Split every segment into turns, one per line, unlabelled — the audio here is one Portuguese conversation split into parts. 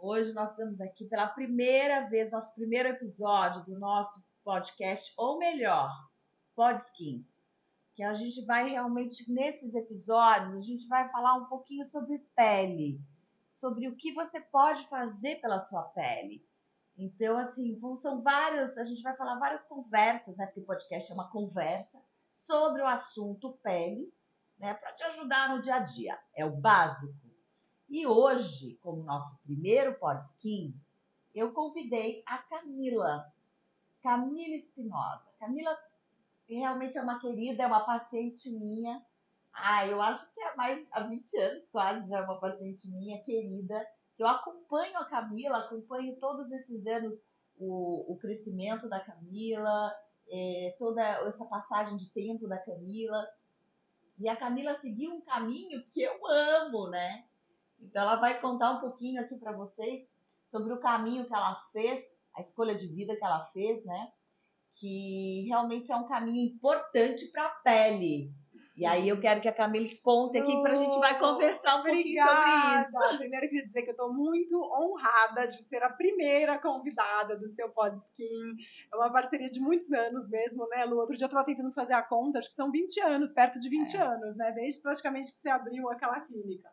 Hoje nós estamos aqui pela primeira vez, nosso primeiro episódio do nosso podcast, ou melhor, Podskin, que a gente vai realmente, nesses episódios, a gente vai falar um pouquinho sobre pele, sobre o que você pode fazer pela sua pele. Então, assim, são vários, a gente vai falar várias conversas, né? Porque o podcast é uma conversa sobre o assunto pele, né? Para te ajudar no dia a dia. É o básico. E hoje, como nosso primeiro Podskin, eu convidei a Camila Espinosa. Camila realmente é uma querida, é uma paciente minha. Eu acho que há 20 anos quase já é uma paciente minha, querida. Eu acompanho a Camila, acompanho todos esses anos o crescimento da Camila, toda essa passagem de tempo da Camila. E a Camila seguiu um caminho que eu amo, né? Então, ela vai contar um pouquinho aqui para vocês sobre o caminho que ela fez, a escolha de vida que ela fez, né? Que realmente é um caminho importante para a pele. E aí eu quero que a Camila conte aqui para a gente vai conversar um pouquinho sobre isso.
Primeiro eu queria dizer que eu estou muito honrada de ser a primeira convidada do seu Podskin. É uma parceria de muitos anos mesmo, né, Lu? Outro dia eu estava tentando fazer a conta, acho que são 20 anos, perto de 20 anos, né? Desde praticamente que você abriu aquela clínica.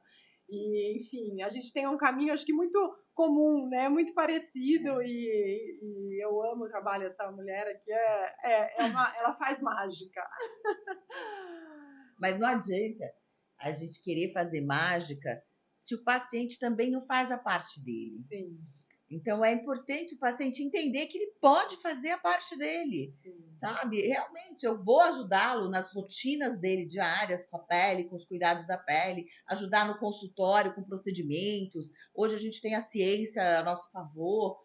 E, enfim, a gente tem um caminho, acho que muito comum, né? Muito parecido. E eu amo o trabalho dessa mulher aqui. Ela faz mágica.
Mas não adianta a gente querer fazer mágica se o paciente também não faz a parte dele.
Sim.
Então é importante o paciente entender que ele pode fazer a parte dele, sabe? Realmente, eu vou ajudá-lo nas rotinas dele diárias com a pele, com os cuidados da pele, ajudar no consultório com procedimentos. Hoje a gente tem a ciência a nosso favor,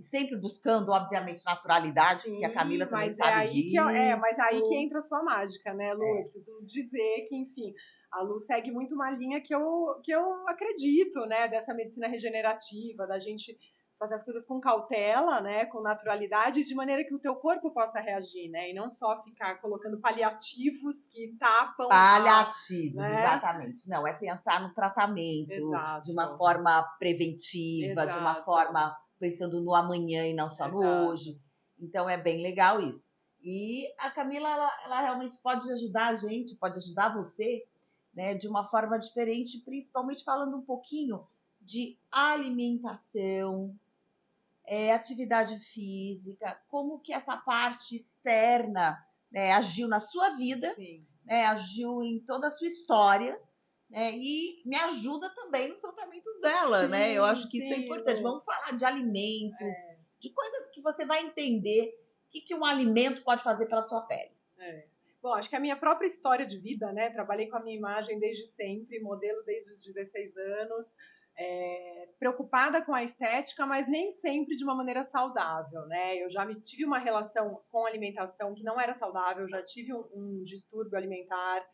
sempre buscando, obviamente, naturalidade, porque a Camila também sabe disso.
Mas aí que entra a sua mágica, né, Lu? Eu preciso dizer que, enfim, a Lu segue muito uma linha que eu acredito, né, dessa medicina regenerativa, da gente fazer as coisas com cautela, né, com naturalidade, de maneira que o teu corpo possa reagir, né, e não só ficar colocando paliativos que tapam.
Paliativos, né? Exatamente. Não, é pensar no tratamento de uma forma preventiva, de uma forma pensando no amanhã e não só no hoje. Então é bem legal isso. E a Camila, ela realmente pode ajudar a gente, pode ajudar você, né, de uma forma diferente, principalmente falando um pouquinho de alimentação, atividade física, como que essa parte externa, né, agiu na sua vida, né, agiu em toda a sua história, né, e me ajuda também nos tratamentos dela, né? Eu acho que isso é importante. Vamos falar de alimentos, de coisas que você vai entender o que um alimento pode fazer pela sua pele.
Bom, acho que a minha própria história de vida, né? Trabalhei com a minha imagem desde sempre, modelo desde os 16 anos, preocupada com a estética, mas nem sempre de uma maneira saudável, né? Eu já tive uma relação com a alimentação que não era saudável, já tive um distúrbio alimentar,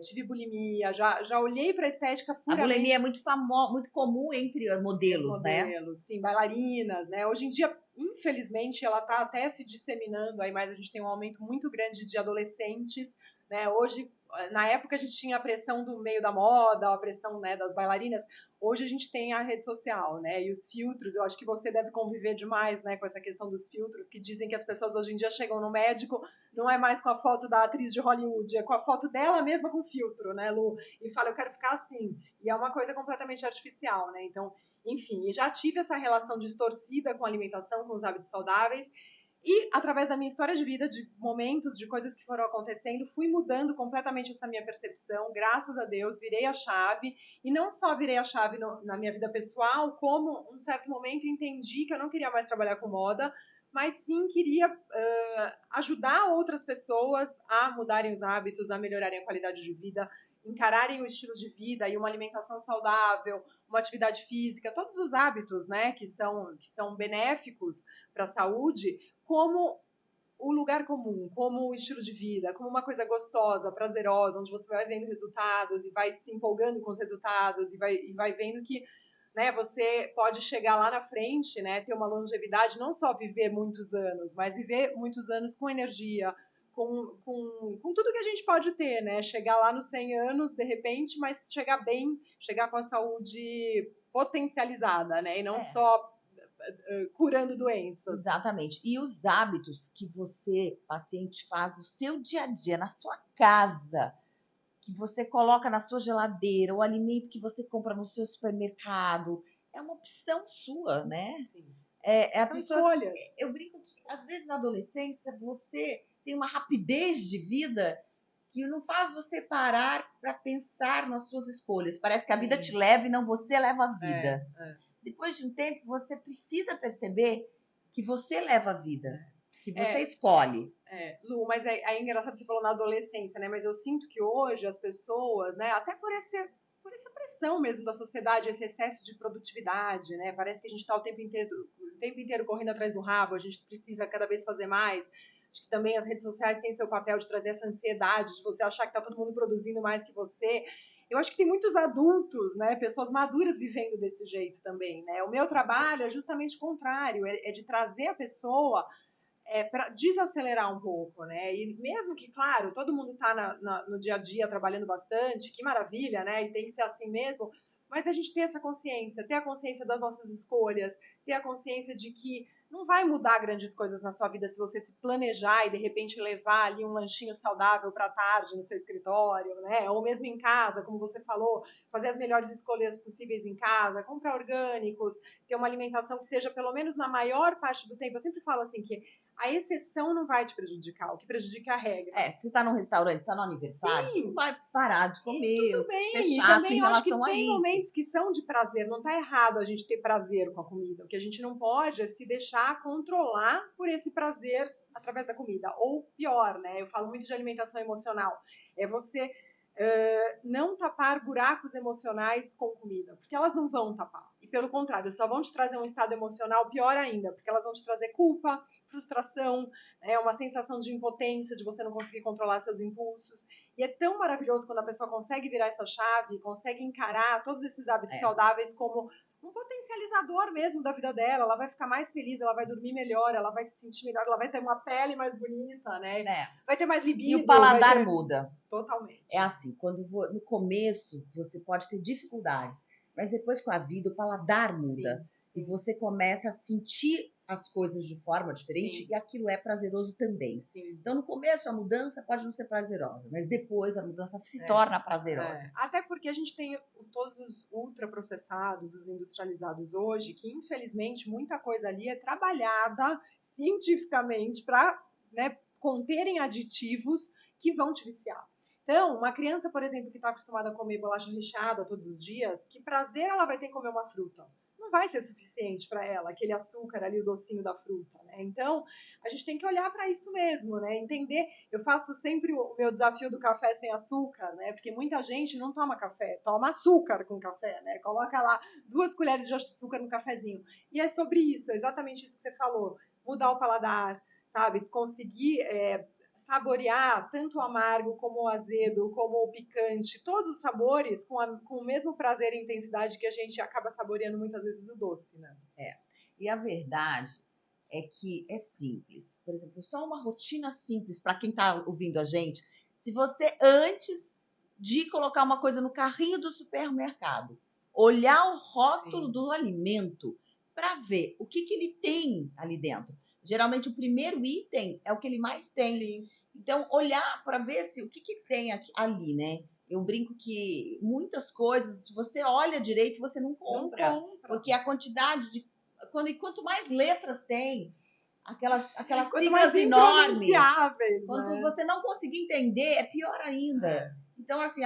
tive bulimia, já olhei para a estética puramente.
A bulimia é muito famosa, muito comum entre modelos, né?
Sim, bailarinas, né? Hoje em dia, infelizmente, ela está até se disseminando aí, mas a gente tem um aumento muito grande de adolescentes, né? Hoje, na época a gente tinha a pressão do meio da moda, a pressão, né, das bailarinas. Hoje a gente tem a rede social, né? E os filtros. Eu acho que você deve conviver demais, né, com essa questão dos filtros, que dizem que as pessoas hoje em dia chegam no médico, não é mais com a foto da atriz de Hollywood, é com a foto dela mesma com filtro, né, Lu? E fala, eu quero ficar assim. E é uma coisa completamente artificial, né? Então, enfim, e já tive essa relação distorcida com a alimentação, com os hábitos saudáveis. E, através da minha história de vida, de momentos, de coisas que foram acontecendo, fui mudando completamente essa minha percepção. Graças a Deus, virei a chave. E não só virei a chave na minha vida pessoal, como, um certo momento, entendi que eu não queria mais trabalhar com moda, mas sim queria ajudar outras pessoas a mudarem os hábitos, a melhorarem a qualidade de vida, encararem o estilo de vida e uma alimentação saudável, uma atividade física, todos os hábitos, né, que são benéficos para a saúde, como o lugar comum, como o estilo de vida, como uma coisa gostosa, prazerosa, onde você vai vendo resultados e vai se empolgando com os resultados e vai vendo que, né, você pode chegar lá na frente, né, ter uma longevidade, não só viver muitos anos, mas viver muitos anos com energia, com tudo que a gente pode ter, né? Chegar lá nos 100 anos, de repente, mas chegar bem, chegar com a saúde potencializada, né? E não só curando doenças.
Exatamente. E os hábitos que você, paciente, faz no seu dia a dia, na sua casa, que você coloca na sua geladeira, o alimento que você compra no seu supermercado, é uma opção sua, né?
Sim.
A
São
pessoa,
escolhas.
eu brinco que, às vezes, na adolescência, você tem uma rapidez de vida que não faz você parar para pensar nas suas escolhas. Parece que a vida te leva e não você leva a vida. Depois de um tempo, você precisa perceber que você leva a vida, que você escolhe.
Lu, mas é engraçado que você falou na adolescência, né? Mas eu sinto que hoje as pessoas, né, até por essa pressão mesmo da sociedade, esse excesso de produtividade, né? Parece que a gente está o tempo inteiro correndo atrás do rabo, a gente precisa cada vez fazer mais. Acho que também as redes sociais têm seu papel de trazer essa ansiedade, de você achar que está todo mundo produzindo mais que você. Eu acho que tem muitos adultos, né, pessoas maduras vivendo desse jeito também, né? O meu trabalho é justamente o contrário, é de trazer a pessoa para desacelerar um pouco, né? E mesmo que, claro, todo mundo está no dia a dia trabalhando bastante, que maravilha, né? E tem que ser assim mesmo, mas a gente ter essa consciência, ter a consciência das nossas escolhas, ter a consciência de que não vai mudar grandes coisas na sua vida se você se planejar e de repente levar ali um lanchinho saudável para tarde no seu escritório, né? Ou mesmo em casa, como você falou, fazer as melhores escolhas possíveis em casa, comprar orgânicos, ter uma alimentação que seja pelo menos na maior parte do tempo. Eu sempre falo assim que a exceção não vai te prejudicar, o que prejudica é a regra.
Você está num restaurante, está no aniversário, você não vai parar de comer,
tudo bem.
ser chato em relação a isso.
Eu acho que tem momentos que são de prazer, não está errado a gente ter prazer com a comida. O que a gente não pode é se deixar controlar por esse prazer através da comida. Ou pior, né? Eu falo muito de alimentação emocional. É você não tapar buracos emocionais com comida, porque elas não vão tapar. E pelo contrário, só vão te trazer um estado emocional pior ainda, porque elas vão te trazer culpa, frustração, uma sensação de impotência, de você não conseguir controlar seus impulsos. E é tão maravilhoso quando a pessoa consegue virar essa chave, consegue encarar todos esses hábitos saudáveis como um potencializador mesmo da vida dela. Ela vai ficar mais feliz, ela vai dormir melhor, ela vai se sentir melhor, ela vai ter uma pele mais bonita, né? Vai ter mais libido.
E o paladar muda.
Totalmente.
É assim, no começo você pode ter dificuldades, mas depois com a vida o paladar muda. Sim. E você começa a sentir as coisas de forma diferente e aquilo é prazeroso também. Sim. Então, no começo, a mudança pode não ser prazerosa, mas depois a mudança se torna prazerosa.
Até porque a gente tem todos os ultraprocessados, os industrializados hoje, que infelizmente muita coisa ali é trabalhada cientificamente para conterem aditivos que vão te viciar. Então, uma criança, por exemplo, que está acostumada a comer bolacha recheada todos os dias, que prazer ela vai ter em comer uma fruta? Não vai ser suficiente para ela, aquele açúcar ali, o docinho da fruta, né? Então, a gente tem que olhar para isso mesmo, né? Entender. Eu faço sempre o meu desafio do café sem açúcar, né? Porque muita gente não toma café, toma açúcar com café, né? Coloca lá 2 colheres de açúcar no cafezinho. E é sobre isso, é exatamente isso que você falou. Mudar o paladar, sabe? Conseguir saborear tanto o amargo como o azedo, como o picante, todos os sabores com o mesmo prazer e intensidade que a gente acaba saboreando muitas vezes o doce, né?
E a verdade é que é simples. Por exemplo, só uma rotina simples para quem está ouvindo a gente. Se você, antes de colocar uma coisa no carrinho do supermercado, olhar o rótulo do alimento para ver o que ele tem ali dentro. Geralmente o primeiro item é o que ele mais tem. Sim. Então, olhar para ver o que tem ali, né? Eu brinco que muitas coisas, se você olha direito, você não compra. Porque a quantidade de... Quanto mais letras tem, aquelas siglas enormes, quando você não conseguir entender, é pior ainda. Então, assim,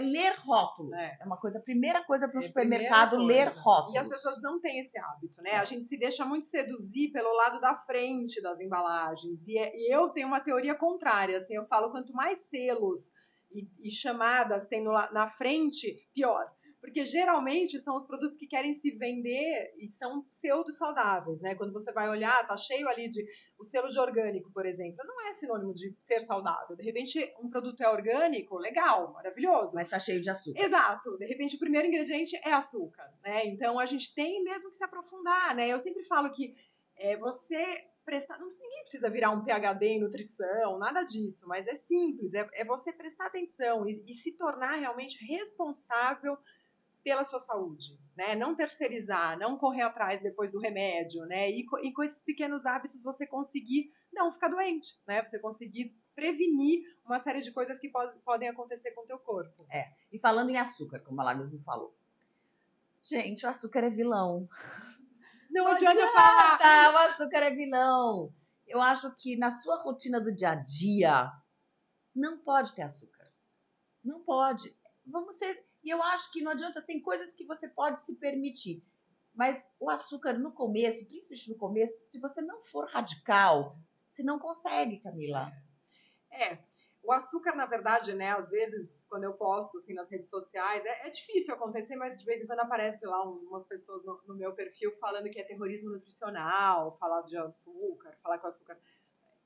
ler rótulos. É uma coisa, a primeira coisa para o supermercado, ler rótulos.
E as pessoas não têm esse hábito, né? A gente se deixa muito seduzir pelo lado da frente das embalagens. E eu tenho uma teoria contrária, assim, eu falo, quanto mais selos e chamadas tem na frente, pior. Porque geralmente são os produtos que querem se vender e são pseudo-saudáveis, né? Quando você vai olhar, tá cheio ali o selo de orgânico, por exemplo, não é sinônimo de ser saudável. De repente, um produto é orgânico, legal, maravilhoso.
Mas tá cheio de açúcar.
Exato. De repente, o primeiro ingrediente é açúcar, né? Então, a gente tem mesmo que se aprofundar, né? Eu sempre falo que você prestar... Ninguém precisa virar um PhD em nutrição, nada disso, mas é simples. É você prestar atenção e se tornar realmente responsável pela sua saúde, né? Não terceirizar, não correr atrás depois do remédio, né? E com esses pequenos hábitos você conseguir não ficar doente, né? Você conseguir prevenir uma série de coisas que podem acontecer com o teu corpo.
E falando em açúcar, como a Lagas me falou. Gente, o açúcar é vilão.
Não adianta falar.
O açúcar é vilão. Eu acho que na sua rotina do dia a dia, não pode ter açúcar. Não pode. Vamos ser... E eu acho que não adianta, tem coisas que você pode se permitir. Mas o açúcar no começo, principalmente no começo, se você não for radical, você não consegue, Camila.
O açúcar, na verdade, né, às vezes, quando eu posto assim, nas redes sociais, é difícil acontecer, mas de vez em quando aparece lá umas pessoas no meu perfil falando que é terrorismo nutricional, falar de açúcar, falar que o açúcar...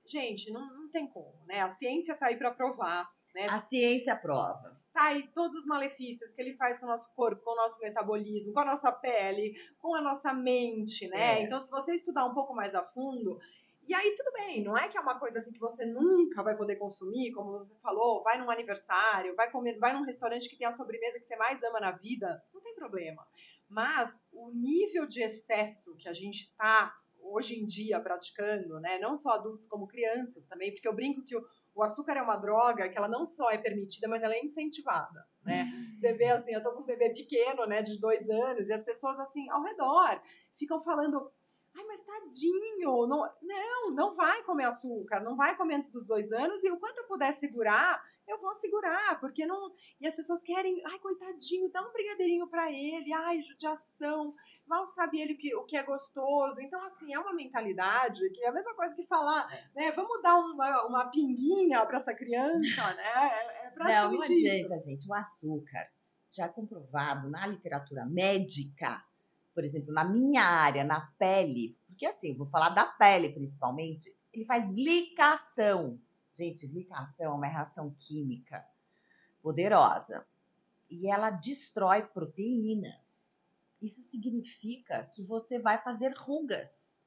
Gente, não tem como, né? A ciência tá aí para provar, né?
A ciência prova.
Tá aí todos os malefícios que ele faz com o nosso corpo, com o nosso metabolismo, com a nossa pele, com a nossa mente, né? Então, se você estudar um pouco mais a fundo... E aí, tudo bem, não é que é uma coisa assim que você nunca vai poder consumir, como você falou, vai num aniversário, vai num restaurante que tem a sobremesa que você mais ama na vida, não tem problema. Mas o nível de excesso que a gente está hoje em dia praticando, né, não só adultos como crianças também, porque eu brinco que o açúcar é uma droga que ela não só é permitida, mas ela é incentivada, né? Você vê assim, eu tô com um bebê pequeno, né, de 2 anos, e as pessoas assim, ao redor, ficam falando... Ai, mas tadinho, não vai comer açúcar, não vai comer antes dos 2 anos, e o quanto eu puder segurar, eu vou segurar, porque não... E as pessoas querem, ai, coitadinho, dá um brigadeirinho pra ele, ai, judiação, mal sabe ele o que é gostoso. Então, assim, é uma mentalidade que é a mesma coisa que falar, né, vamos dar uma pinguinha pra essa criança, né, é praticamente isso.
Não adianta, gente, o açúcar, já comprovado na literatura médica, por exemplo, na minha área, na pele, porque assim, vou falar da pele principalmente, ele faz glicação. Gente, glicação é uma reação química poderosa e ela destrói proteínas. Isso significa que você vai fazer rugas.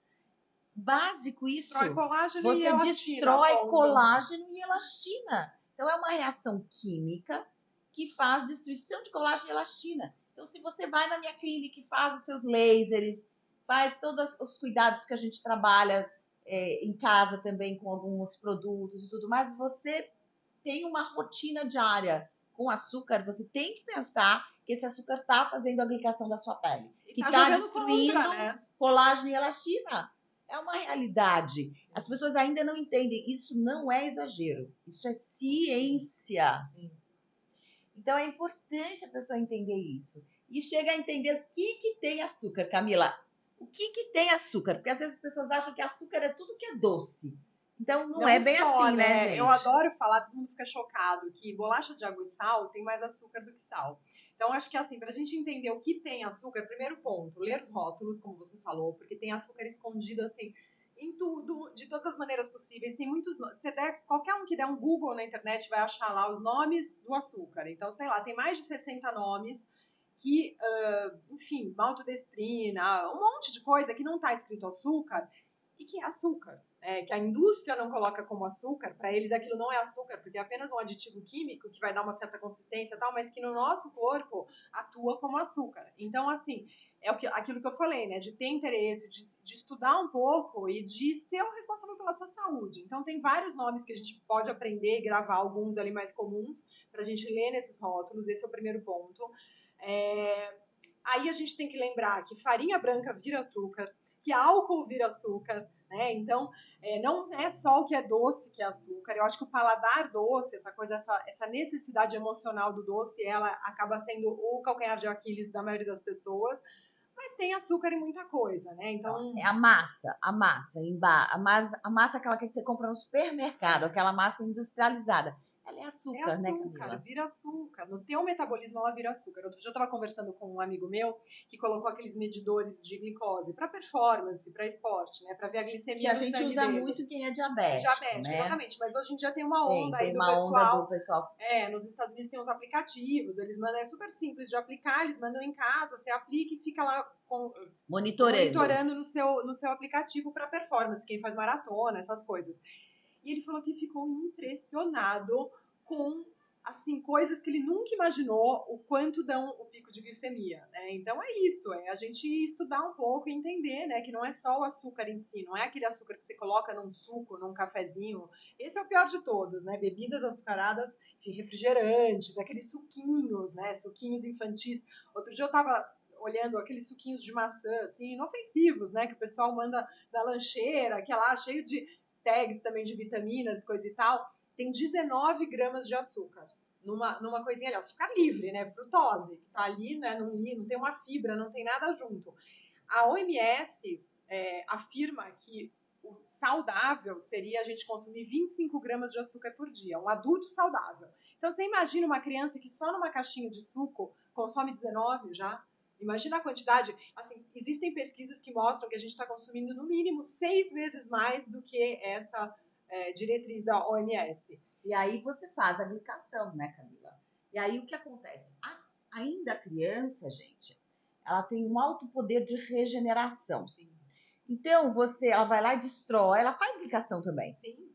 Básico isso.
Destrói colágeno
você
e elastina.
Destrói colágeno e elastina. Então, é uma reação química que faz destruição de colágeno e elastina. Então, se você vai na minha clínica e faz os seus lasers, faz todos os cuidados que a gente trabalha em casa também com alguns produtos e tudo mais, você tem uma rotina diária com açúcar, você tem que pensar que esse açúcar está fazendo a glicação da sua pele. Que está destruindo colágeno e elastina. É uma realidade. As pessoas ainda não entendem. Isso não é exagero. Isso é ciência. Sim. Então, é importante a pessoa entender isso. E chega a entender o que tem açúcar, Camila. O que tem açúcar? Porque às vezes as pessoas acham que açúcar é tudo que é doce. Então, não é bem
só,
assim, né, gente?
Eu adoro falar, todo mundo fica chocado, que bolacha de água e sal tem mais açúcar do que sal. Então, acho que assim, para a gente entender o que tem açúcar, primeiro ponto, ler os rótulos, como você falou, porque tem açúcar escondido, assim, em tudo, de todas as maneiras possíveis. Tem muitos... qualquer um que der um Google na internet vai achar lá os nomes do açúcar. Então, sei lá, tem mais de 60 nomes que, enfim, maltodestrina, um monte de coisa que não está escrito açúcar e que é açúcar. Que a indústria não coloca como açúcar, para eles aquilo não é açúcar, porque é apenas um aditivo químico que vai dar uma certa consistência e tal, mas que no nosso corpo atua como açúcar. Então, assim, aquilo que eu falei, né, de ter interesse, de estudar um pouco e de ser o responsável pela sua saúde. Então, tem vários nomes que a gente pode aprender e gravar, alguns ali mais comuns, para a gente ler nesses rótulos, esse é o primeiro ponto. Aí a gente tem que lembrar que farinha branca vira açúcar, que álcool vira açúcar, né? Então, não é só o que é doce que é açúcar. Eu acho que o paladar doce, essa necessidade emocional do doce, ela acaba sendo o calcanhar de Aquiles da maioria das pessoas, mas tem açúcar em muita coisa, né? Então...
É a massa, a massa aquela que você compra no supermercado, aquela massa industrializada. Ela é açúcar, né, Camila?
Vira açúcar. No teu metabolismo, ela vira açúcar. Outro dia eu estava conversando com um amigo meu que colocou aqueles medidores de glicose para performance, para esporte, né? Para ver a glicemia do sangue dele.
Que a gente usa muito quem é diabético, né?
Exatamente. Mas hoje em dia tem uma onda aí do pessoal. Nos Estados Unidos tem uns aplicativos, eles mandam, é super simples de aplicar, eles mandam em casa, você aplica e fica lá monitorando no seu aplicativo para performance, quem faz maratona, essas coisas. E ele falou que ficou impressionado com assim, coisas que ele nunca imaginou o quanto dão o pico de glicemia, né? Então é isso, é a gente estudar um pouco e entender, né, que não é só o açúcar em si, não é aquele açúcar que você coloca num suco, num cafezinho. Esse é o pior de todos, né? Bebidas açucaradas, enfim, refrigerantes, aqueles suquinhos, né? Suquinhos infantis. Outro dia eu tava olhando aqueles suquinhos de maçã, assim, inofensivos, né? Que o pessoal manda da lancheira, que é lá cheio de tags também de vitaminas, coisa e tal. Tem 19 gramas de açúcar numa coisinha ali, açúcar livre, né? Frutose, que tá ali, né? Não tem uma fibra, não tem nada junto. A OMS afirma que o saudável seria a gente consumir 25 gramas de açúcar por dia, um adulto saudável. Então, você imagina uma criança que só numa caixinha de suco consome 19 já? Imagina a quantidade. Assim, existem pesquisas que mostram que a gente está consumindo no mínimo 6 vezes mais do que essa diretriz da OMS.
E aí você faz a glicação, né, Camila? E aí o que acontece? Ainda a criança, gente, ela tem um alto poder de regeneração.
Sim.
Então, ela vai lá e destrói, ela faz glicação também.
Sim.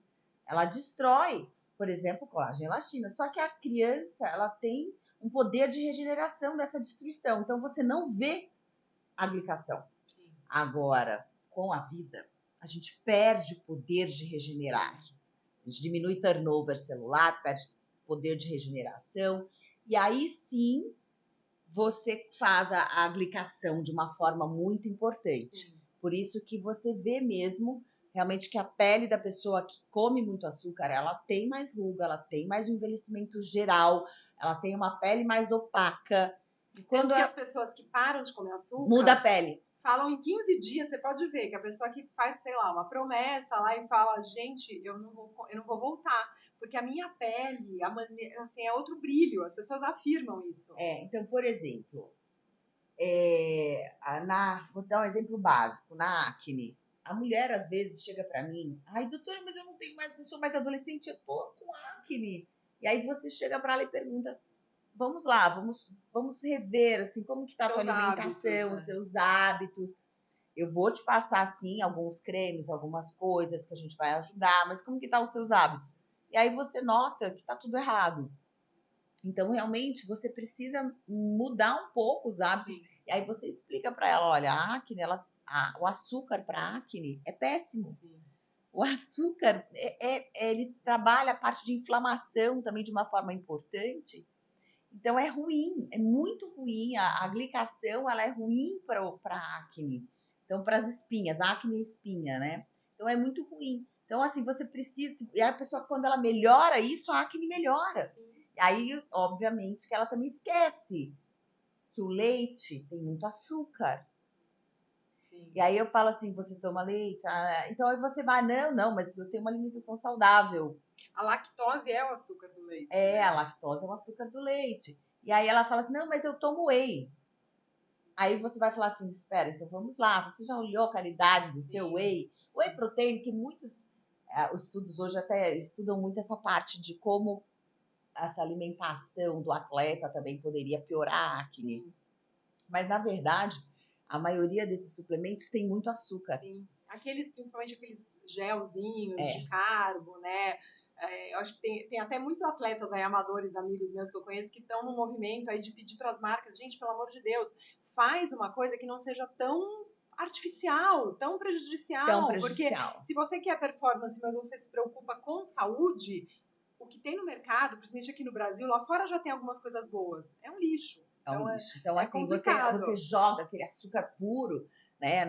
Ela destrói, por exemplo, colágeno e elastina. Só que a criança, ela tem um poder de regeneração dessa destruição. Então, você não vê a glicação.
Sim.
Agora, com a vida, a gente perde o poder de regenerar.
Sim.
A gente diminui turnover celular, perde poder de regeneração. E aí sim, você faz a glicação de uma forma muito importante.
Sim.
Por isso que você vê mesmo realmente que a pele da pessoa que come muito açúcar, ela tem mais ruga, ela tem mais um envelhecimento geral, ela tem uma pele mais opaca.
E quando as pessoas que param de comer açúcar...
Muda a pele.
Falam em 15 dias, você pode ver que a pessoa que faz, sei lá, uma promessa lá e fala, gente, eu não vou voltar, porque a minha pele, assim, é outro brilho, as pessoas afirmam isso.
Então, por exemplo, vou dar um exemplo básico, na acne. A mulher, às vezes, chega pra mim, ai, doutora, mas eu não sou mais adolescente, eu tô com acne. E aí você chega pra ela e pergunta, vamos lá, vamos rever, assim, como que tá a tua alimentação,
hábitos, né?
os seus hábitos. Eu vou te passar, assim, alguns cremes, algumas coisas que a gente vai ajudar, mas como que tá os seus hábitos? E aí você nota que tá tudo errado. Então, realmente, você precisa mudar um pouco os hábitos.
Sim.
E aí você explica para ela, olha, a acne, o açúcar para acne é péssimo.
Sim.
O açúcar, ele trabalha a parte de inflamação também de uma forma importante. Então, é ruim, é muito ruim. A glicação, ela é ruim para a acne. Então, para as espinhas, acne e espinha, né? Então, é muito ruim. Então, assim, você precisa... E a pessoa, quando ela melhora isso, a acne melhora.
Sim.
Aí, obviamente, que ela também esquece que o leite tem muito açúcar.
Sim.
E aí eu falo assim, você toma leite? Então aí você vai, não, mas eu tenho uma alimentação saudável.
A lactose é o açúcar do leite.
Né? A lactose é o açúcar do leite. E aí ela fala assim, não, mas eu tomo whey. Aí você vai falar assim, espera, então vamos lá, você já olhou a qualidade do seu whey? Whey protein, que muitos os estudos hoje até estudam muito essa parte de como essa alimentação do atleta também poderia piorar a acne.
Sim.
Mas, na verdade, a maioria desses suplementos tem muito açúcar.
Sim. Principalmente aqueles gelzinhos de carbo, né? Eu acho que tem até muitos atletas aí, amadores, amigos meus que eu conheço, que estão no movimento aí de pedir para as marcas, gente, pelo amor de Deus, faz uma coisa que não seja tão artificial, tão prejudicial. Porque se você quer performance, mas você se preocupa com saúde, o que tem no mercado, principalmente aqui no Brasil, lá fora já tem algumas coisas boas. É um lixo.
Então, assim, você joga aquele açúcar puro, né,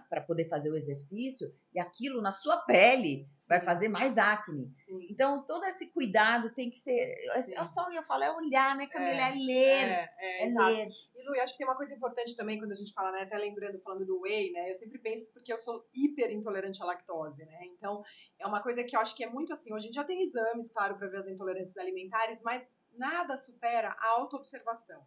para poder fazer o exercício, e aquilo na sua pele vai fazer mais acne.
Sim.
Então, todo esse cuidado tem que ser... Eu falo, é olhar, né, Camila? É ler. Ler.
E, Lu, eu acho que tem uma coisa importante também quando a gente fala, né, até falando do whey, né, eu sempre penso porque eu sou hiper intolerante à lactose, né, então é uma coisa que eu acho que é muito assim, hoje em dia tem exames, claro, para ver as intolerâncias alimentares, mas nada supera a autoobservação.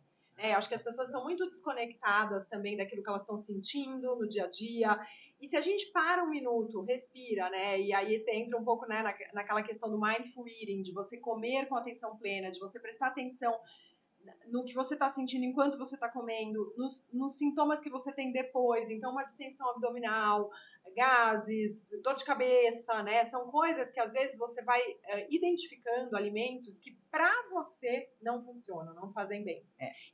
Acho que as pessoas estão muito desconectadas também daquilo que elas estão sentindo no dia a dia. E se a gente para um minuto, respira, né? E aí você entra um pouco, né, naquela questão do mindful eating, de você comer com atenção plena, de você prestar atenção no que você está sentindo enquanto você está comendo, nos sintomas que você tem depois. Então, uma distensão abdominal, gases, dor de cabeça, né? São coisas que às vezes você vai identificando alimentos que para você não funcionam, não fazem bem.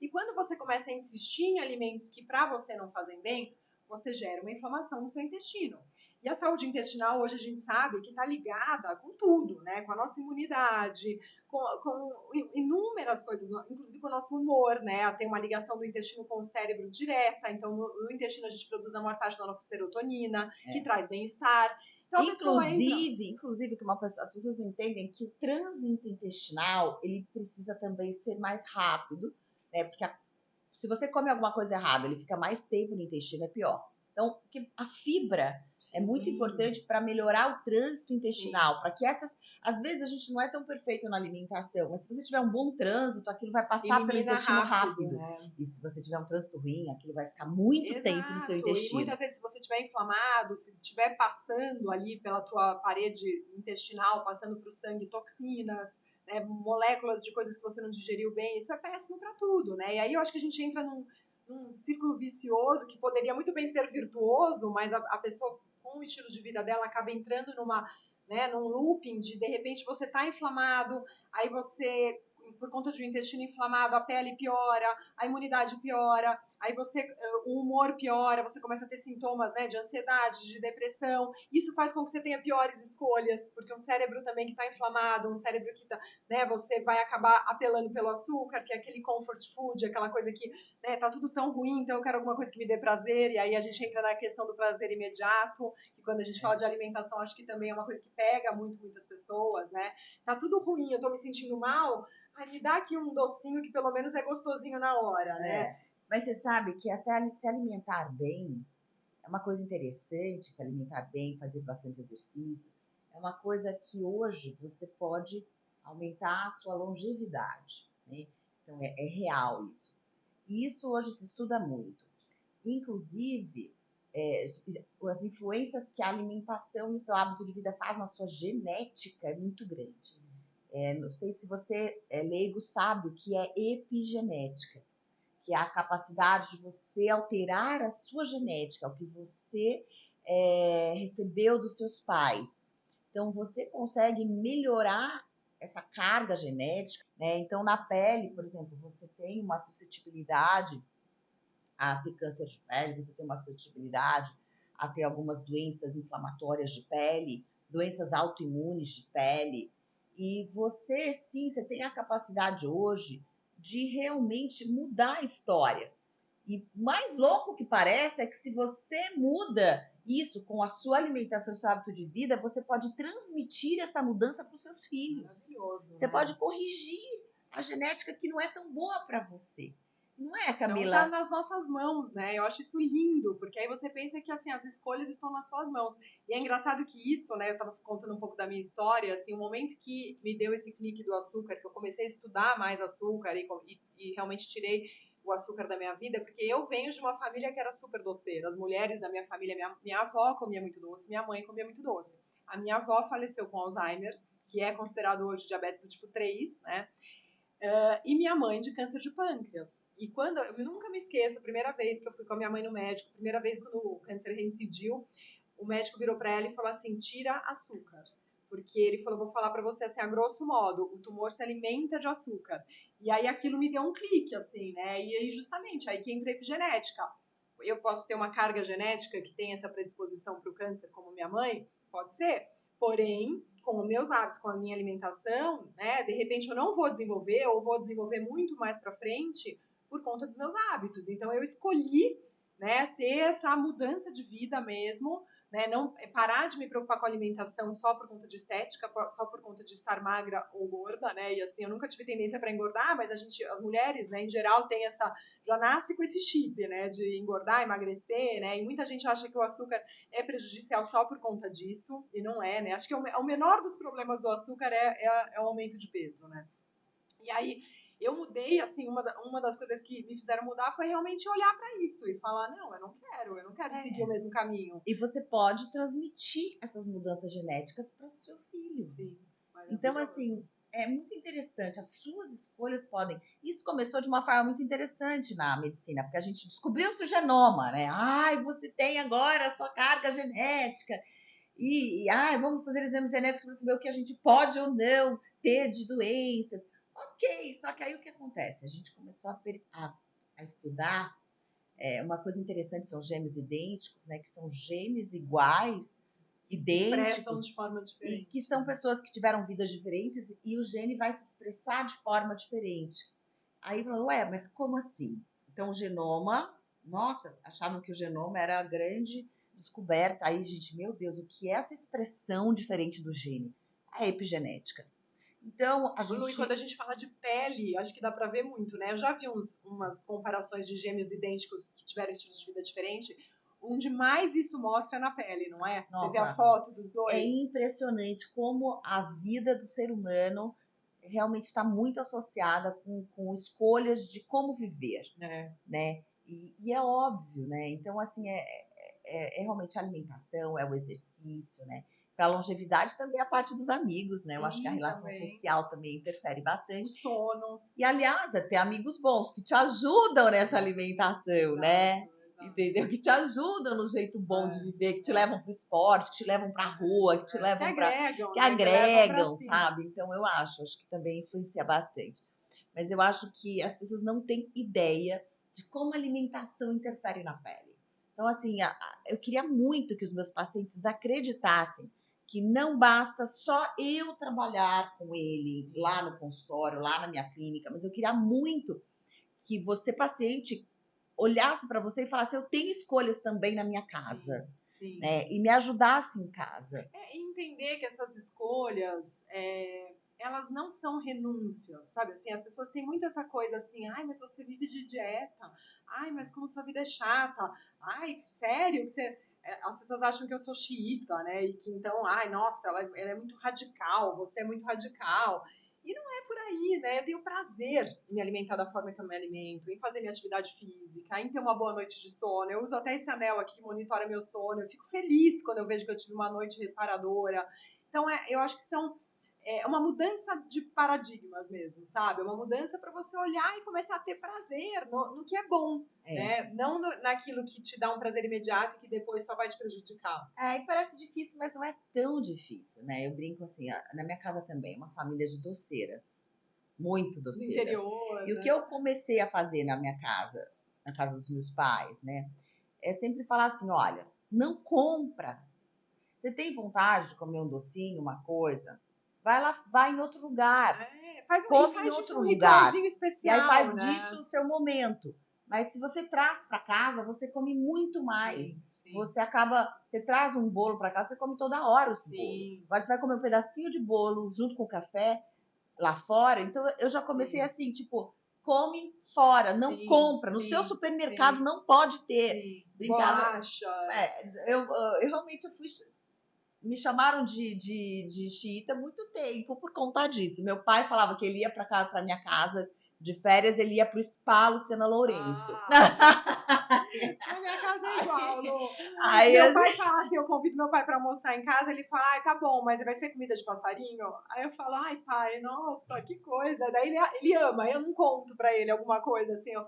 E quando você começa a insistir em alimentos que para você não fazem bem, você gera uma inflamação no seu intestino. E a saúde intestinal, hoje a gente sabe que está ligada com tudo, né? Com a nossa imunidade, com inúmeras coisas, inclusive com o nosso humor, né? Tem uma ligação do intestino com o cérebro direta, então no intestino a gente produz a maior parte da nossa serotonina, que traz bem-estar. Então,
inclusive que as pessoas entendem que o trânsito intestinal, ele precisa também ser mais rápido, né? Porque se você come alguma coisa errada, ele fica mais tempo no intestino, é pior. Então, a fibra é muito importante para melhorar o trânsito intestinal, para que às vezes a gente não é tão perfeito na alimentação, mas se você tiver um bom trânsito, aquilo vai passar pelo intestino rápido. Né? E se você tiver um trânsito ruim, aquilo vai ficar muito tempo no seu intestino.
E muitas vezes, se você estiver inflamado, se estiver passando ali pela tua parede intestinal, passando para o sangue toxinas, né, moléculas de coisas que você não digeriu bem, isso é péssimo para tudo, né? E aí eu acho que a gente entra num círculo vicioso que poderia muito bem ser virtuoso, mas a pessoa com o estilo de vida dela acaba entrando num looping de repente você está inflamado, aí você, por conta de um intestino inflamado, a pele piora, a imunidade piora, aí o humor piora, você começa a ter sintomas, né, de ansiedade, de depressão. Isso faz com que você tenha piores escolhas, porque um cérebro também que está inflamado, um cérebro que tá, né, você vai acabar apelando pelo açúcar, que é aquele comfort food, aquela coisa que, né, tá tudo tão ruim, então eu quero alguma coisa que me dê prazer, e aí a gente entra na questão do prazer imediato, que quando a gente fala de alimentação, acho que também é uma coisa que pega muitas pessoas, né? Tá tudo ruim, eu tô me sentindo mal, me dá aqui um docinho que pelo menos é gostosinho na hora, né?
Mas você sabe que até se alimentar bem é uma coisa interessante, se alimentar bem, fazer bastante exercícios, é uma coisa que hoje você pode aumentar a sua longevidade, né? Então é real isso. E isso hoje se estuda muito. Inclusive, as influências que a alimentação no seu hábito de vida faz na sua genética é muito grande. Não sei se você é leigo, sabe o que é epigenética, que é a capacidade de você alterar a sua genética, o que você recebeu dos seus pais. Então, você consegue melhorar essa carga genética, né? Então, na pele, por exemplo, você tem uma suscetibilidade a ter câncer de pele, você tem uma suscetibilidade a ter algumas doenças inflamatórias de pele, doenças autoimunes de pele. E você, sim, você tem a capacidade hoje de realmente mudar a história. E mais louco que parece é que se você muda isso com a sua alimentação, seu hábito de vida, você pode transmitir essa mudança para os seus filhos. Você pode corrigir a genética que não é tão boa para você. Não é, Camila?
Então tá nas nossas mãos, né? Eu acho isso lindo, porque aí você pensa que assim, as escolhas estão nas suas mãos. E é engraçado que isso, né? Eu tava contando um pouco da minha história, assim, o momento que me deu esse clique do açúcar, que eu comecei a estudar mais açúcar e realmente tirei o açúcar da minha vida, porque eu venho de uma família que era super doceira. As mulheres da minha família, minha avó comia muito doce, minha mãe comia muito doce. A minha avó faleceu com Alzheimer, que é considerado hoje diabetes do tipo 3, né? E minha mãe de câncer de pâncreas. E quando eu nunca me esqueço, a primeira vez que eu fui com a minha mãe no médico, a primeira vez quando o câncer reincidiu, o médico virou para ela e falou assim: tira açúcar. Porque ele falou: vou falar para você assim, a grosso modo, o tumor se alimenta de açúcar. E aí aquilo me deu um clique, assim, né? E aí, justamente, aí que entra a epigenética. Eu posso ter uma carga genética que tem essa predisposição para o câncer, como minha mãe? Pode ser. Porém, com os meus hábitos, com a minha alimentação, né, de repente eu não vou desenvolver ou vou desenvolver muito mais para frente por conta dos meus hábitos. Então eu escolhi, né, ter essa mudança de vida mesmo, né, não parar de me preocupar com a alimentação só por conta de estética, só por conta de estar magra ou gorda, né? E assim, eu nunca tive tendência para engordar, mas as mulheres, né, em geral, tem já nasce com esse chip, né, de engordar, emagrecer, né? E muita gente acha que o açúcar é prejudicial só por conta disso, e não é, né? Acho que o menor dos problemas do açúcar é o aumento de peso, né? E aí eu mudei, assim, uma das coisas que me fizeram mudar foi realmente olhar para isso e falar, não, eu não quero seguir o mesmo caminho.
E você pode transmitir essas mudanças genéticas para o seu filho.
Sim.
Então, assim, é muito interessante. As suas escolhas podem... Isso começou de uma forma muito interessante na medicina, porque a gente descobriu o seu genoma, né? Ai, você tem agora a sua carga genética. Vamos fazer exame genético para saber o que a gente pode ou não ter de doenças. Ok, só que aí o que acontece? A gente começou a estudar uma coisa interessante, são gêmeos idênticos, né? Que são genes iguais, idênticos,
de forma diferente.
E que são pessoas que tiveram vidas diferentes e o gene vai se expressar de forma diferente. Aí falou, mas como assim? Então o genoma, nossa, achavam que o genoma era a grande descoberta. Aí, gente, meu Deus, o que é essa expressão diferente do gene? A epigenética. Então,
E quando a gente fala de pele, acho que dá pra ver muito, né? Eu já vi umas comparações de gêmeos idênticos que tiveram estilos de vida diferente. Onde mais isso mostra é na pele, não é?
Nossa,
você vê a foto dos dois.
É impressionante como a vida do ser humano realmente está muito associada com escolhas de como viver, né? E é óbvio, né? Então, assim, é realmente a alimentação, é o exercício, né? Para a longevidade também a parte dos amigos, né?
Sim,
eu acho que a relação social também interfere bastante.
O sono.
E, aliás, até amigos bons que te ajudam nessa alimentação, né? Entendeu? Que te ajudam no jeito bom de viver, que te levam para o esporte, que te levam para a rua, que te levam para... Que agregam, sabe? Então, eu acho que também influencia bastante. Mas eu acho que as pessoas não têm ideia de como a alimentação interfere na pele. Então, assim, eu queria muito que os meus pacientes acreditassem que não basta só eu trabalhar com ele lá no consultório, lá na minha clínica, mas eu queria muito que você, paciente, olhasse para você e falasse, eu tenho escolhas também na minha casa,
sim.
Né? E me ajudasse em casa.
Entender que essas escolhas, elas não são renúncias, sabe? Assim, as pessoas têm muito essa coisa assim, ai, mas você vive de dieta, ai, mas como sua vida é chata, ai, sério que você... As pessoas acham que eu sou xiita, né? E que então, ai, nossa, ela é muito radical, você é muito radical. E não é por aí, né? Eu tenho prazer em me alimentar da forma que eu me alimento, em fazer minha atividade física, em ter uma boa noite de sono. Eu uso até esse anel aqui que monitora meu sono. Eu fico feliz quando eu vejo que eu tive uma noite reparadora. Então, eu acho que é uma mudança de paradigmas mesmo, sabe? É uma mudança para você olhar e começar a ter prazer no que é bom, né? Não naquilo que te dá um prazer imediato e que depois só vai te prejudicar.
E parece difícil, mas não é tão difícil, né? Eu brinco assim, na minha casa também, uma família de doceiras, muito doceiras.
Do interior,
e o que eu comecei a fazer na minha casa, na casa dos meus pais, né? É sempre falar assim, olha, não compra. Você tem vontade de comer um docinho, uma coisa? Vai lá, vai em outro lugar. Come em outro lugar.
Especial,
e aí faz disso o seu momento. Mas se você traz para casa, você come muito mais.
Sim.
Você traz um bolo para casa, você come toda hora esse bolo. Agora você vai comer um pedacinho de bolo junto com o café lá fora. Então eu já comecei assim, tipo, come fora, não compra. No seu supermercado não pode ter.
Bolacha.
Eu realmente me chamaram de xiita há muito tempo por conta disso. Meu pai falava que ele ia para minha casa de férias, ele ia para o Spa Luciana Lourenço.
Na minha casa é igual, Lu. Meu pai fala assim, eu convido meu pai para almoçar em casa, ele fala, ai, tá bom, mas vai ser comida de passarinho? Aí eu falo, ai, pai, nossa, que coisa. Daí ele ama, eu não conto para ele alguma coisa assim, eu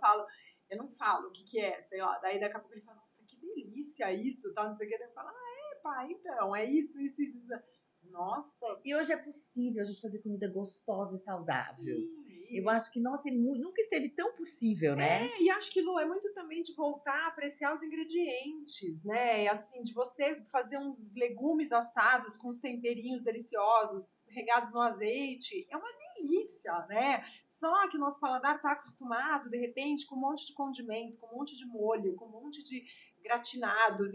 não falo o que é, sei lá. Daí daqui a pouco ele fala, nossa, que delícia isso, tal, não sei o que. Daí eu falo, pai, então, é isso. Nossa.
E hoje é possível a gente fazer comida gostosa e saudável. Eu acho que, nossa, nunca esteve tão possível, né?
E acho que, Lu, é muito também de voltar a apreciar os ingredientes, né? Assim, de você fazer uns legumes assados com os temperinhos deliciosos, regados no azeite. É uma delícia, né? Só que o nosso paladar está acostumado, de repente, com um monte de condimento, com um monte de molho, com um monte de gratinados,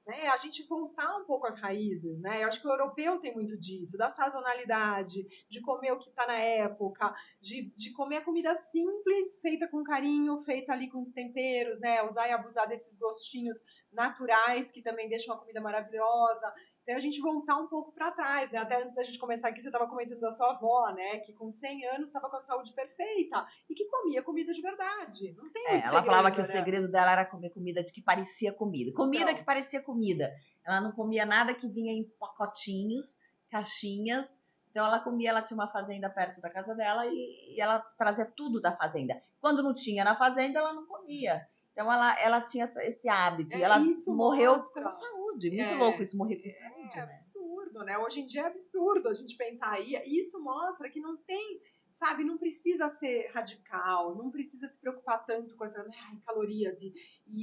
né, a gente voltar um pouco às raízes, né? Eu acho que o europeu tem muito disso, da sazonalidade, de comer o que está na época, de comer a comida simples, feita com carinho, feita ali com os temperos, né? Usar e abusar desses gostinhos naturais que também deixam a comida maravilhosa. Então a gente voltar um pouco para trás, né? Até antes da gente começar aqui, você estava comentando da sua avó, né? Que com 100 anos estava com a saúde perfeita e que comia comida de verdade. Não tem muito
ela falava que o segredo dela era comer comida que parecia comida. Comida que parecia comida. Ela não comia nada que vinha em pacotinhos, caixinhas, Então ela comia, ela tinha uma fazenda perto da casa dela e ela trazia tudo da fazenda. Quando não tinha na fazenda, ela não comia. Então ela tinha esse hábito e ela morreu com saúde. Muito louco isso, morrer com saúde, né?
É absurdo, né? Hoje em dia é absurdo a gente pensar. E isso mostra que não tem, sabe, não precisa ser radical, não precisa se preocupar tanto com essa calorias e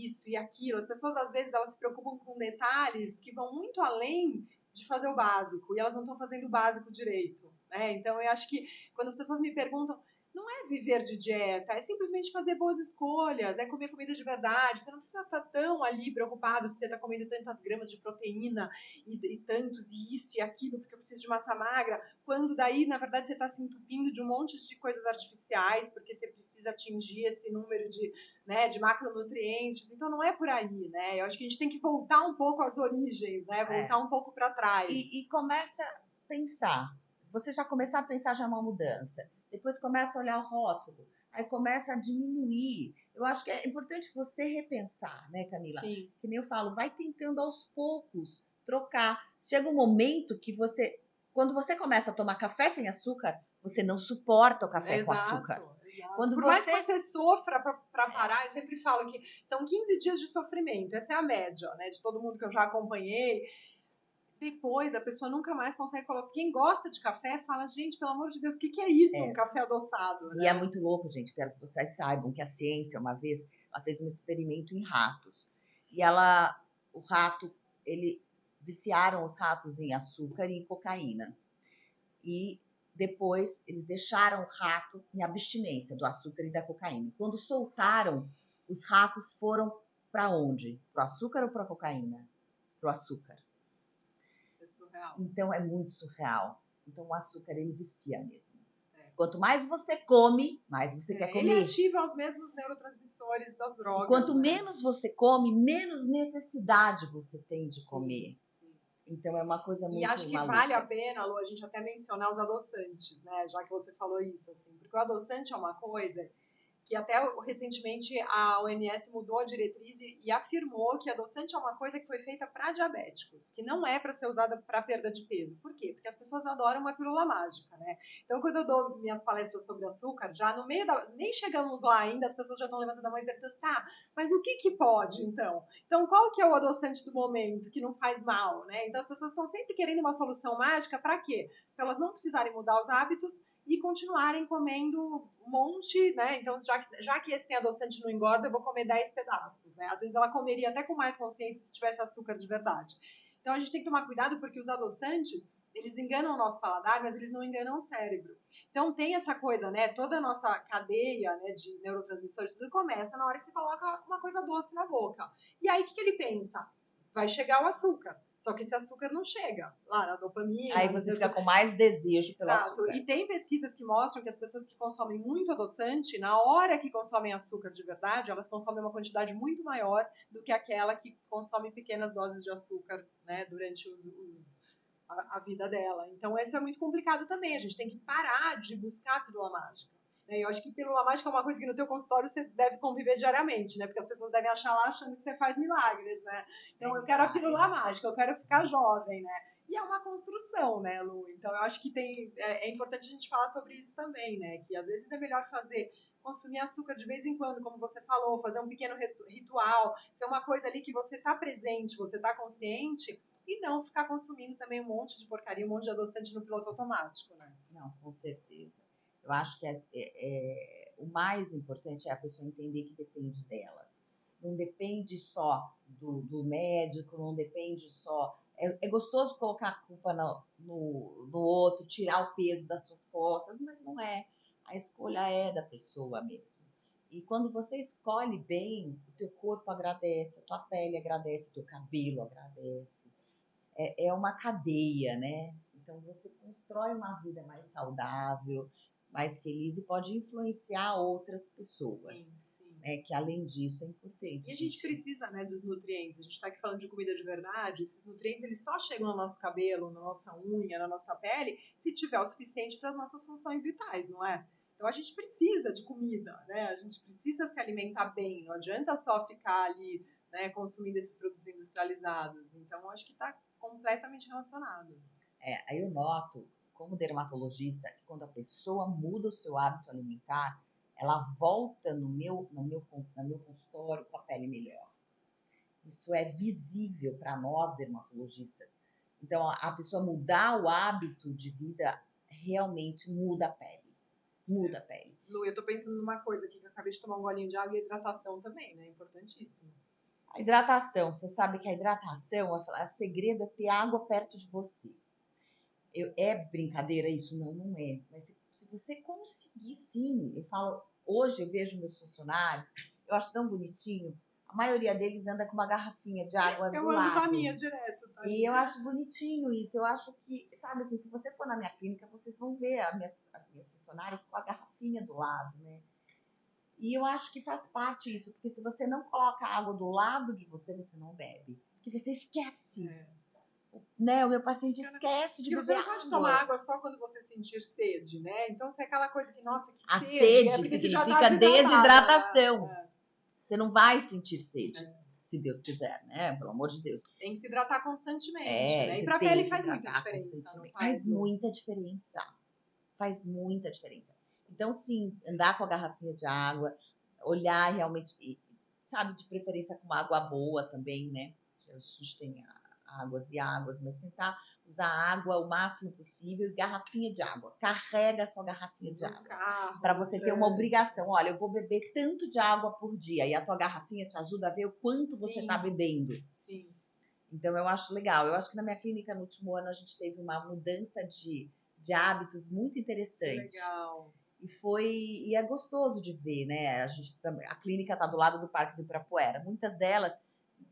isso e aquilo. As pessoas, às vezes, elas se preocupam com detalhes que vão muito além de fazer o básico, e elas não estão fazendo o básico direito, né? Então, eu acho que quando as pessoas me perguntam, não é viver de dieta, é simplesmente fazer boas escolhas, é comer comida de verdade. Você não precisa estar tão ali preocupado se você está comendo tantas gramas de proteína e tantos, e isso e aquilo, porque eu preciso de massa magra, quando daí, na verdade, você está se entupindo de um monte de coisas artificiais, porque você precisa atingir esse número de, né, de macronutrientes. Então, não é por aí, né? Eu acho que a gente tem que voltar um pouco às origens, né? Voltar um pouco para trás.
E começa a pensar. Você já começar a pensar já é uma mudança. Depois começa a olhar o rótulo. Aí começa a diminuir. Eu acho que é importante você repensar, né, Camila?
Sim.
Que nem eu falo, vai tentando aos poucos trocar. Chega um momento que você, quando você começa a tomar café sem açúcar, você não suporta o café com açúcar.
Quando por mais que você sofra para parar, eu sempre falo que são 15 dias de sofrimento. Essa é a média, né, de todo mundo que eu já acompanhei. Depois a pessoa nunca mais consegue colocar. Quem gosta de café fala, gente, pelo amor de Deus, o que é isso, um café adoçado? Né?
E é muito louco, gente, quero que vocês saibam que a ciência, uma vez, ela fez um experimento em ratos. E o rato, viciaram os ratos em açúcar e em cocaína. E depois eles deixaram o rato em abstinência do açúcar e da cocaína. Quando soltaram, os ratos foram para onde? Para o açúcar ou para a cocaína? Para o açúcar.
É surreal.
Então é muito surreal. Então o açúcar ele vicia mesmo. Quanto mais você come, mais você quer comer.
Ele ativa os mesmos neurotransmissores das drogas.
E quanto menos você come, menos necessidade você tem de comer. Então é uma coisa muito maluca.
E acho que vale a pena, Lu, a gente até mencionar os adoçantes, né? Já que você falou isso, assim. Porque o adoçante é uma coisa que até recentemente a OMS mudou a diretriz e afirmou que adoçante é uma coisa que foi feita para diabéticos, que não é para ser usada para perda de peso. Por quê? Porque as pessoas adoram uma pílula mágica, né? Então, quando eu dou minhas palestras sobre açúcar, já no meio da... Nem chegamos lá ainda, as pessoas já estão levantando a mão e perguntando, tá, mas o que pode, então? Então, qual que é o adoçante do momento, que não faz mal, né? Então, as pessoas estão sempre querendo uma solução mágica para quê? Para elas não precisarem mudar os hábitos e continuarem comendo um monte, né? Então, já que esse tem adoçante não engorda, eu vou comer 10 pedaços, né? Às vezes ela comeria até com mais consciência se tivesse açúcar de verdade. Então, a gente tem que tomar cuidado porque os adoçantes, eles enganam o nosso paladar, mas eles não enganam o cérebro. Então, tem essa coisa, né? Toda a nossa cadeia, né, de neurotransmissores, tudo começa na hora que você coloca uma coisa doce na boca. E aí, o que ele pensa? Vai chegar o açúcar. Só que esse açúcar não chega lá na dopamina.
Aí você fica com mais desejo pelo açúcar.
E tem pesquisas que mostram que as pessoas que consomem muito adoçante, na hora que consomem açúcar de verdade, elas consomem uma quantidade muito maior do que aquela que consome pequenas doses de açúcar, né, durante a vida dela. Então, isso é muito complicado também. A gente tem que parar de buscar a pílula mágica. Eu acho que pílula mágica é uma coisa que no teu consultório você deve conviver diariamente, né? Porque as pessoas devem achar lá achando que você faz milagres, né? Então, eu quero a pílula mágica, eu quero ficar jovem, né? E é uma construção, né, Lu? Então, eu acho que é importante a gente falar sobre isso também, né? Que às vezes é melhor consumir açúcar de vez em quando, como você falou, fazer um pequeno ritual, ser uma coisa ali que você está presente, você está consciente, e não ficar consumindo também um monte de porcaria, um monte de adoçante no piloto automático, né?
Não, com certeza. Eu acho que o mais importante é a pessoa entender que depende dela. Não depende só do médico, não depende só... É gostoso colocar a culpa no outro, tirar o peso das suas costas, mas não é. A escolha é da pessoa mesmo. E quando você escolhe bem, o teu corpo agradece, a tua pele agradece, o teu cabelo agradece. É uma cadeia, né? Então você constrói uma vida mais saudável, mais feliz e pode influenciar outras pessoas.
Sim.
Que além disso é importante.
E a gente precisa, né, dos nutrientes. A gente está aqui falando de comida de verdade. Esses nutrientes eles só chegam no nosso cabelo, na nossa unha, na nossa pele, se tiver o suficiente para as nossas funções vitais, não é? Então a gente precisa de comida, né? A gente precisa se alimentar bem. Não adianta só ficar ali, né, consumindo esses produtos industrializados. Então eu acho que está completamente relacionado.
Aí eu noto como dermatologista, que quando a pessoa muda o seu hábito alimentar, ela volta no meu consultório com a pele melhor. Isso é visível para nós, dermatologistas. Então, a pessoa mudar o hábito de vida realmente muda a pele. Muda a pele.
Lu, eu tô pensando numa coisa aqui, que eu acabei de tomar um golinho de água, e hidratação também, né? Importantíssimo.
A hidratação, você sabe que a hidratação, o segredo é ter água perto de você. É brincadeira isso? Não, não é. Mas se você conseguir, sim. Eu falo, hoje eu vejo meus funcionários, eu acho tão bonitinho. A maioria deles anda com uma garrafinha de água do lado.
Eu ando com a minha direto. Tá?
E eu acho bonitinho isso. Eu acho que, sabe assim, se você for na minha clínica, vocês vão ver as minhas funcionárias com a garrafinha do lado, né? E eu acho que faz parte isso, porque se você não coloca a água do lado de você, você não bebe. Porque você esquece. Né? O meu paciente esquece de beber água.
Você não pode tomar água só quando você sentir sede, né? Então, se é aquela coisa que, nossa, que
a
sede.
Sede significa desidratação. Você não vai sentir sede, se Deus quiser, né? Pelo amor de Deus.
Tem que se hidratar constantemente, né? E pra pele faz muita diferença.
Faz muita diferença. Faz muita diferença. Então, sim, andar com a garrafinha de água, olhar realmente, sabe, de preferência com água boa também, né? Que a gente tem águas e águas, mas tentar usar água o máximo possível e garrafinha de água. Carrega a sua garrafinha de água. Para você ter uma obrigação. Olha, eu vou beber tanto de água por dia e a tua garrafinha te ajuda a ver o quanto você está bebendo. Sim. Então, eu acho legal. Eu acho que na minha clínica, no último ano, a gente teve uma mudança de hábitos muito interessante.
Que legal.
E é gostoso de ver, né? A clínica está do lado do Parque do Ibirapuera. Muitas delas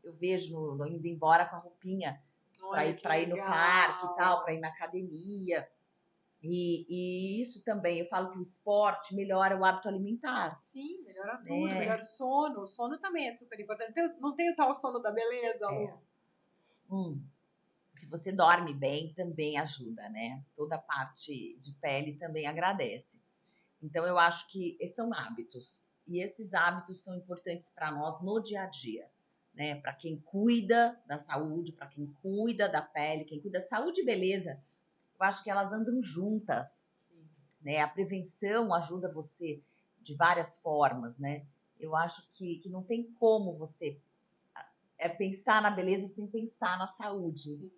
eu vejo indo embora com a roupinha para ir no parque e tal, para ir na academia. E isso também, eu falo que o esporte melhora o hábito alimentar.
Sim, melhora tudo, melhora o sono. O sono também é super importante. Não tem o tal sono da beleza, Lu?
Se você dorme bem, também ajuda, né? Toda a parte de pele também agradece. Então, eu acho que esses são hábitos. E esses hábitos são importantes para nós no dia a dia, né? Para quem cuida da saúde, para quem cuida da pele, quem cuida da saúde e beleza, eu acho que elas andam juntas. Sim. Né? A prevenção ajuda você de várias formas, né? Eu acho que não tem como você pensar na beleza sem pensar na saúde.
Sim.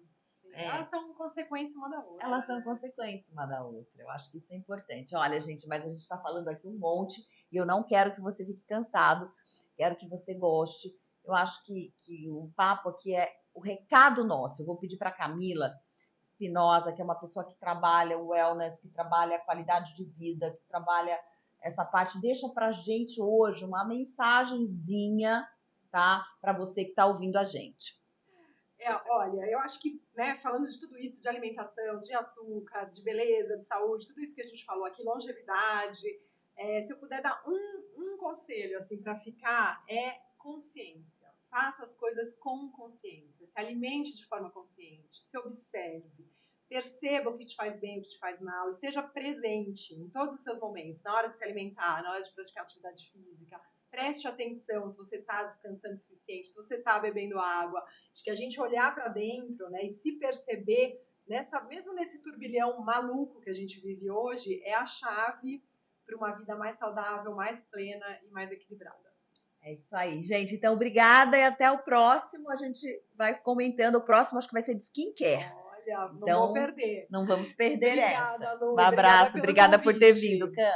Elas são consequência uma da outra.
Elas são consequência uma da outra. Eu acho que isso é importante. Olha, gente, mas a gente está falando aqui um monte e eu não quero que você fique cansado. Quero que você goste. Eu acho que o papo aqui é o recado nosso. Eu vou pedir para a Camila Espinosa, que é uma pessoa que trabalha o wellness, que trabalha a qualidade de vida, que trabalha essa parte. Deixa para a gente hoje uma mensagenzinha, tá? Para você que está ouvindo a gente.
Olha, eu acho que, né, falando de tudo isso, de alimentação, de açúcar, de beleza, de saúde, tudo isso que a gente falou aqui, longevidade, se eu puder dar um conselho, assim, para ficar, é consciência. Faça as coisas com consciência, se alimente de forma consciente, se observe, perceba o que te faz bem, o que te faz mal, esteja presente em todos os seus momentos, na hora de se alimentar, na hora de praticar atividade física. Preste atenção se você está descansando o suficiente, se você está bebendo água, de que a gente olhar para dentro, né, e se perceber, mesmo nesse turbilhão maluco que a gente vive hoje, é a chave para uma vida mais saudável, mais plena e mais equilibrada.
É isso aí, gente. Então, obrigada e até o próximo. A gente vai comentando. O próximo acho que vai ser de skincare.
Olha, não vou perder.
Não vamos perder
Obrigada,
essa.
Lu,
Um abraço. Obrigada por ter vindo, Cã.